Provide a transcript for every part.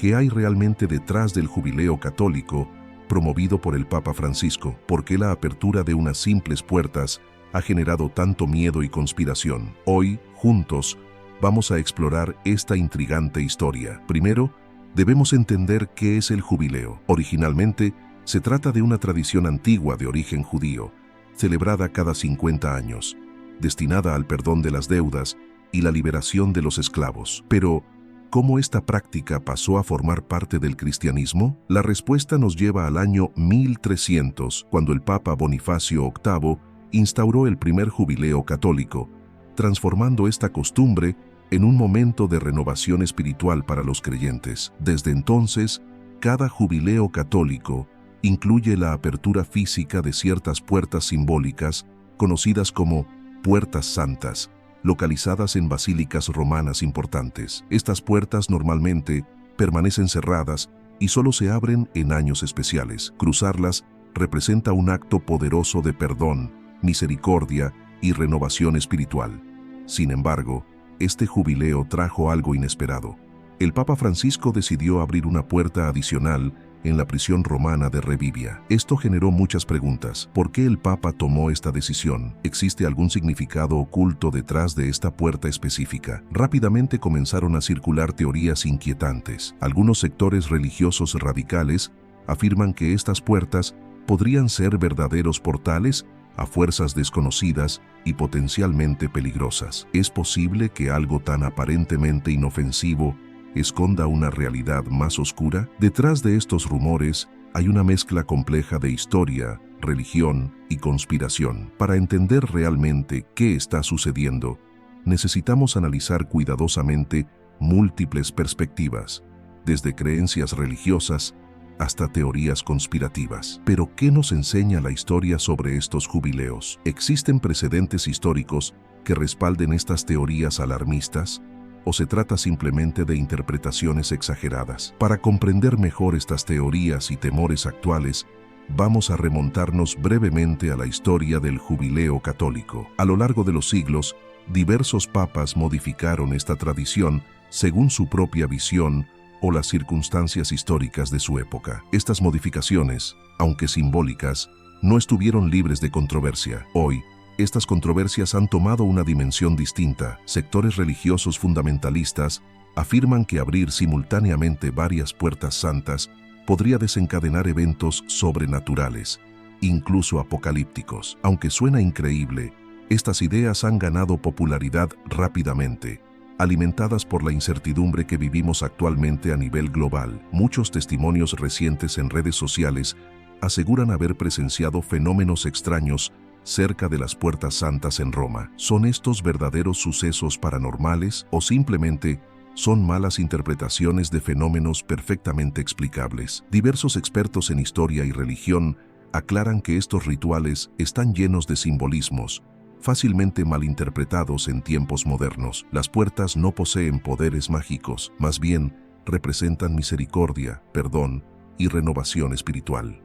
¿Qué hay realmente detrás del jubileo católico promovido por el Papa Francisco? ¿Por qué la apertura de unas simples puertas ha generado tanto miedo y conspiración? Hoy, juntos, vamos a explorar esta intrigante historia. Primero, debemos entender qué es el jubileo. Originalmente, se trata de una tradición antigua de origen judío, celebrada cada 50 años, destinada al perdón de las deudas y la liberación de los esclavos. Pero, ¿cómo esta práctica pasó a formar parte del cristianismo? La respuesta nos lleva al año 1300, cuando el Papa Bonifacio VIII instauró el primer jubileo católico, transformando esta costumbre en un momento de renovación espiritual para los creyentes. Desde entonces, cada jubileo católico incluye la apertura física de ciertas puertas simbólicas, conocidas como puertas santas, localizadas en basílicas romanas importantes. Estas puertas normalmente permanecen cerradas y solo se abren en años especiales. Cruzarlas representa un acto poderoso de perdón, misericordia y renovación espiritual. Sin embargo, este jubileo trajo algo inesperado. El Papa Francisco decidió abrir una puerta adicional en la prisión romana de Revivia. Esto generó muchas preguntas. ¿Por qué el Papa tomó esta decisión? ¿Existe algún significado oculto detrás de esta puerta específica? Rápidamente comenzaron a circular teorías inquietantes. Algunos sectores religiosos radicales afirman que estas puertas podrían ser verdaderos portales a fuerzas desconocidas y potencialmente peligrosas. ¿Es posible que algo tan aparentemente inofensivo esconda una realidad más oscura? Detrás de estos rumores hay una mezcla compleja de historia, religión y conspiración. Para entender realmente qué está sucediendo, necesitamos analizar cuidadosamente múltiples perspectivas, desde creencias religiosas hasta teorías conspirativas. Pero, ¿qué nos enseña la historia sobre estos jubileos? ¿Existen precedentes históricos que respalden estas teorías alarmistas? ¿O se trata simplemente de interpretaciones exageradas? Para comprender mejor estas teorías y temores actuales, vamos a remontarnos brevemente a la historia del jubileo católico. A lo largo de los siglos, diversos papas modificaron esta tradición según su propia visión o las circunstancias históricas de su época. Estas modificaciones, aunque simbólicas, no estuvieron libres de controversia. Hoy, estas controversias han tomado una dimensión distinta. Sectores religiosos fundamentalistas afirman que abrir simultáneamente varias puertas santas podría desencadenar eventos sobrenaturales, incluso apocalípticos. Aunque suena increíble, estas ideas han ganado popularidad rápidamente, alimentadas por la incertidumbre que vivimos actualmente a nivel global. Muchos testimonios recientes en redes sociales aseguran haber presenciado fenómenos extraños cerca de las puertas santas en Roma. ¿Son estos verdaderos sucesos paranormales o simplemente son malas interpretaciones de fenómenos perfectamente explicables? Diversos expertos en historia y religión aclaran que estos rituales están llenos de simbolismos, fácilmente malinterpretados en tiempos modernos. Las puertas no poseen poderes mágicos, más bien representan misericordia, perdón y renovación espiritual.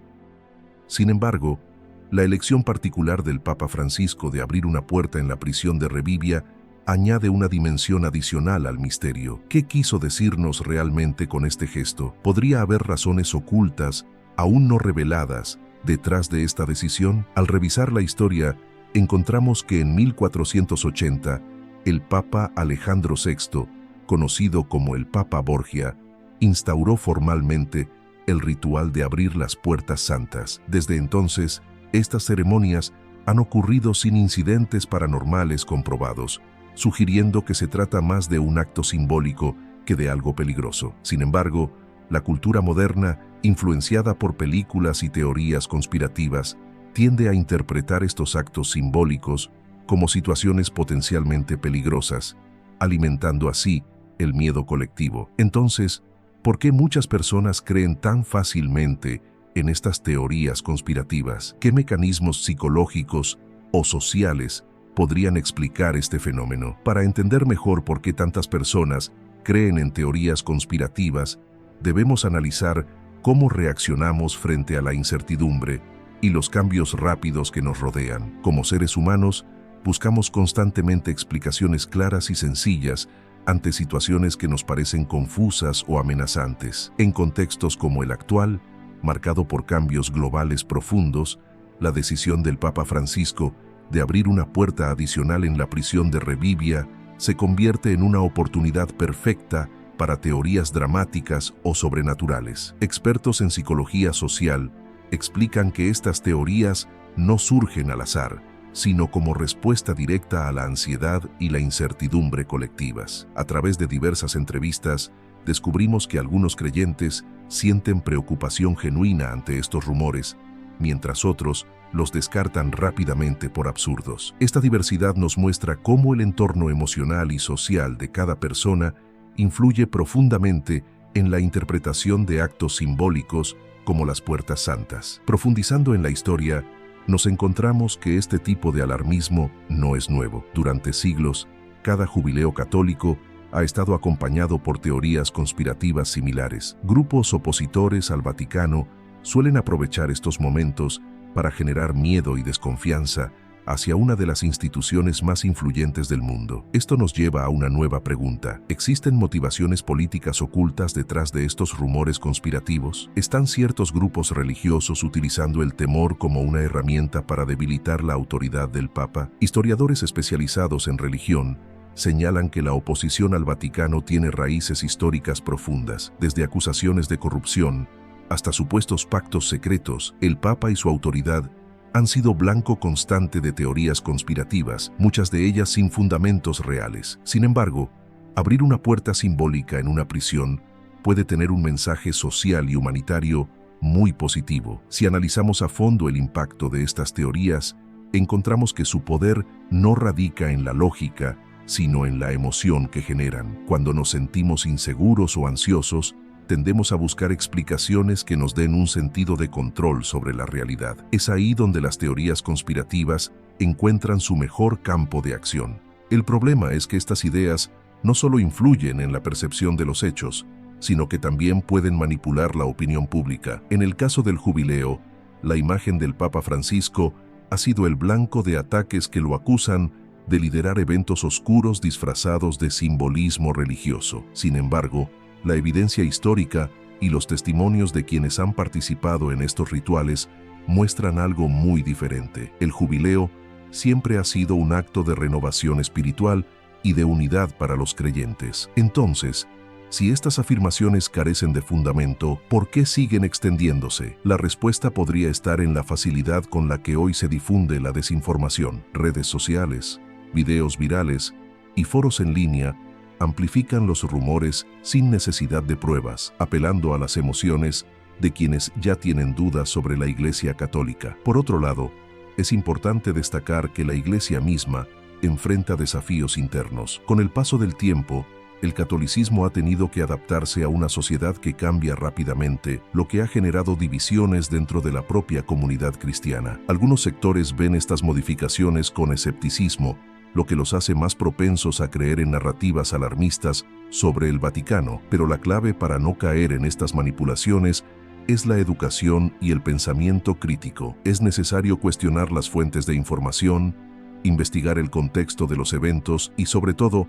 Sin embargo, la elección particular del Papa Francisco de abrir una puerta en la prisión de Revivia añade una dimensión adicional al misterio. ¿Qué quiso decirnos realmente con este gesto? ¿Podría haber razones ocultas, aún no reveladas, detrás de esta decisión? Al revisar la historia, encontramos que en 1480, el Papa Alejandro VI, conocido como el Papa Borgia, instauró formalmente el ritual de abrir las puertas santas. Desde entonces, estas ceremonias han ocurrido sin incidentes paranormales comprobados, sugiriendo que se trata más de un acto simbólico que de algo peligroso. Sin embargo, la cultura moderna, influenciada por películas y teorías conspirativas, tiende a interpretar estos actos simbólicos como situaciones potencialmente peligrosas, alimentando así el miedo colectivo. Entonces, ¿por qué muchas personas creen tan fácilmente en estas teorías conspirativas? ¿Qué mecanismos psicológicos o sociales podrían explicar este fenómeno? Para entender mejor por qué tantas personas creen en teorías conspirativas, debemos analizar cómo reaccionamos frente a la incertidumbre y los cambios rápidos que nos rodean. Como seres humanos, buscamos constantemente explicaciones claras y sencillas ante situaciones que nos parecen confusas o amenazantes. En contextos como el actual, marcado por cambios globales profundos, la decisión del Papa Francisco de abrir una puerta adicional en la prisión de Rebibbia se convierte en una oportunidad perfecta para teorías dramáticas o sobrenaturales. Expertos en psicología social explican que estas teorías no surgen al azar, sino como respuesta directa a la ansiedad y la incertidumbre colectivas. A través de diversas entrevistas, descubrimos que algunos creyentes sienten preocupación genuina ante estos rumores, mientras otros los descartan rápidamente por absurdos. Esta diversidad nos muestra cómo el entorno emocional y social de cada persona influye profundamente en la interpretación de actos simbólicos como las puertas santas. Profundizando en la historia, nos encontramos que este tipo de alarmismo no es nuevo. Durante siglos, cada jubileo católico ha estado acompañado por teorías conspirativas similares. Grupos opositores al Vaticano suelen aprovechar estos momentos para generar miedo y desconfianza hacia una de las instituciones más influyentes del mundo. Esto nos lleva a una nueva pregunta. ¿Existen motivaciones políticas ocultas detrás de estos rumores conspirativos? ¿Están ciertos grupos religiosos utilizando el temor como una herramienta para debilitar la autoridad del Papa? Historiadores especializados en religión señalan que la oposición al Vaticano tiene raíces históricas profundas, desde acusaciones de corrupción hasta supuestos pactos secretos. El Papa y su autoridad han sido blanco constante de teorías conspirativas, muchas de ellas sin fundamentos reales. Sin embargo, abrir una puerta simbólica en una prisión puede tener un mensaje social y humanitario muy positivo. Si analizamos a fondo el impacto de estas teorías, encontramos que su poder no radica en la lógica, sino en la emoción que generan. Cuando nos sentimos inseguros o ansiosos, tendemos a buscar explicaciones que nos den un sentido de control sobre la realidad. Es ahí donde las teorías conspirativas encuentran su mejor campo de acción. El problema es que estas ideas no solo influyen en la percepción de los hechos, sino que también pueden manipular la opinión pública. En el caso del jubileo, la imagen del Papa Francisco ha sido el blanco de ataques que lo acusan de liderar eventos oscuros disfrazados de simbolismo religioso. Sin embargo, la evidencia histórica y los testimonios de quienes han participado en estos rituales muestran algo muy diferente. El jubileo siempre ha sido un acto de renovación espiritual y de unidad para los creyentes. Entonces, si estas afirmaciones carecen de fundamento, ¿por qué siguen extendiéndose? La respuesta podría estar en la facilidad con la que hoy se difunde la desinformación. Redes sociales, videos virales y foros en línea amplifican los rumores sin necesidad de pruebas, apelando a las emociones de quienes ya tienen dudas sobre la Iglesia Católica. Por otro lado, es importante destacar que la Iglesia misma enfrenta desafíos internos. Con el paso del tiempo, el catolicismo ha tenido que adaptarse a una sociedad que cambia rápidamente, lo que ha generado divisiones dentro de la propia comunidad cristiana. Algunos sectores ven estas modificaciones con escepticismo, lo que los hace más propensos a creer en narrativas alarmistas sobre el Vaticano. Pero la clave para no caer en estas manipulaciones es la educación y el pensamiento crítico. Es necesario cuestionar las fuentes de información, investigar el contexto de los eventos y, sobre todo,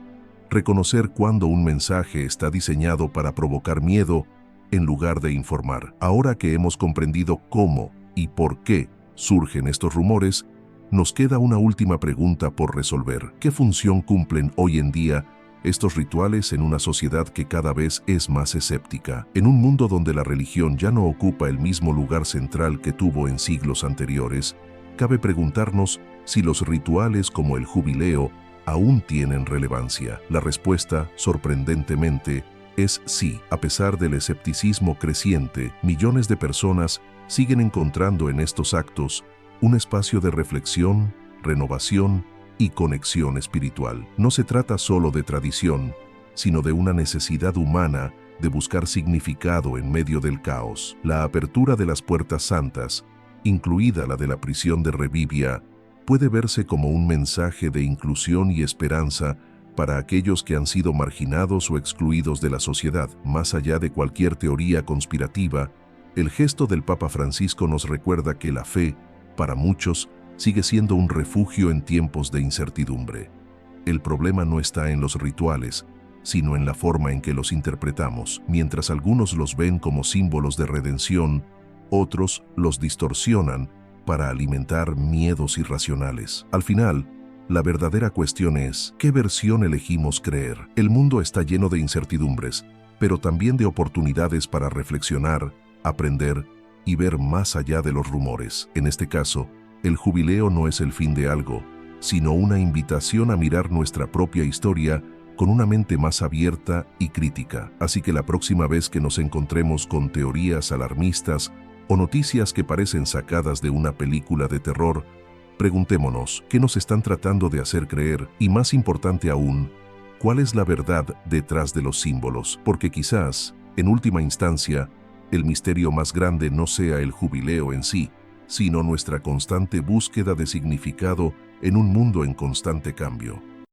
reconocer cuando un mensaje está diseñado para provocar miedo en lugar de informar. Ahora que hemos comprendido cómo y por qué surgen estos rumores, nos queda una última pregunta por resolver. ¿Qué función cumplen hoy en día estos rituales en una sociedad que cada vez es más escéptica? En un mundo donde la religión ya no ocupa el mismo lugar central que tuvo en siglos anteriores, cabe preguntarnos si los rituales como el jubileo aún tienen relevancia. La respuesta, sorprendentemente, es sí. A pesar del escepticismo creciente, millones de personas siguen encontrando en estos actos un espacio de reflexión, renovación y conexión espiritual. No se trata solo de tradición, sino de una necesidad humana de buscar significado en medio del caos. La apertura de las puertas santas, incluida la de la prisión de Rebibbia, puede verse como un mensaje de inclusión y esperanza para aquellos que han sido marginados o excluidos de la sociedad. Más allá de cualquier teoría conspirativa, el gesto del Papa Francisco nos recuerda que la fe, para muchos, sigue siendo un refugio en tiempos de incertidumbre. El problema no está en los rituales, sino en la forma en que los interpretamos. Mientras algunos los ven como símbolos de redención, otros los distorsionan para alimentar miedos irracionales. Al final, la verdadera cuestión es, ¿qué versión elegimos creer? El mundo está lleno de incertidumbres, pero también de oportunidades para reflexionar, aprender y ver más allá de los rumores. En este caso, el jubileo no es el fin de algo, sino una invitación a mirar nuestra propia historia con una mente más abierta y crítica. Así que la próxima vez que nos encontremos con teorías alarmistas o noticias que parecen sacadas de una película de terror, preguntémonos qué nos están tratando de hacer creer y, más importante aún, cuál es la verdad detrás de los símbolos, porque quizás, en última instancia, el misterio más grande no sea el jubileo en sí, sino nuestra constante búsqueda de significado en un mundo en constante cambio.